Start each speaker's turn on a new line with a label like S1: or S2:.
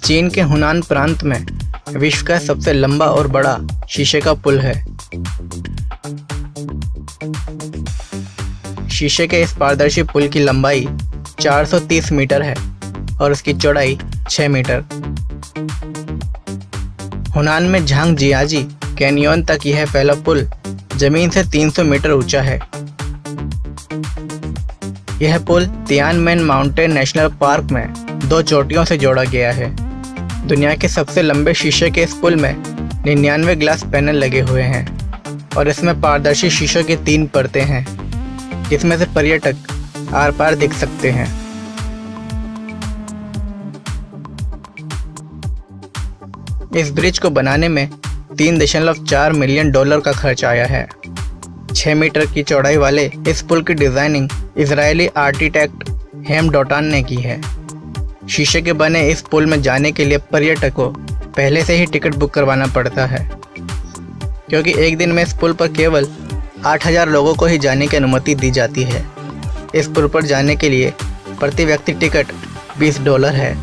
S1: चीन के हुनान प्रांत में विश्व का सबसे लंबा और बड़ा शीशे का पुल है। शीशे के इस पारदर्शी पुल की लंबाई 430 मीटर है और उसकी चौड़ाई 6 मीटर। हुनान में झांगजियाजी कैनियन तक यह फैला पुल जमीन से 300 मीटर ऊंचा है। यह पुल तियानमेन माउंटेन नेशनल पार्क में 2 चोटियों से जोड़ा गया है। दुनिया के सबसे लंबे शीशे के इस पुल में 99 ग्लास पैनल लगे हुए हैं और इसमें पारदर्शी शीशों की 3 परतें हैं, जिसमें से पर्यटक आर पार दिख सकते हैं। इस ब्रिज को बनाने में $3.4 मिलियन का खर्च आया है। 6 मीटर की चौड़ाई वाले इस पुल की डिजाइनिंग इजरायली आर्किटेक्ट हेम डोटान ने की है। शीशे के बने इस पुल में जाने के लिए पर्यटकों को पहले से ही टिकट बुक करवाना पड़ता है, क्योंकि एक दिन में इस पुल पर केवल 8000 लोगों को ही जाने की अनुमति दी जाती है। इस पुल पर जाने के लिए प्रति व्यक्ति टिकट $20 है।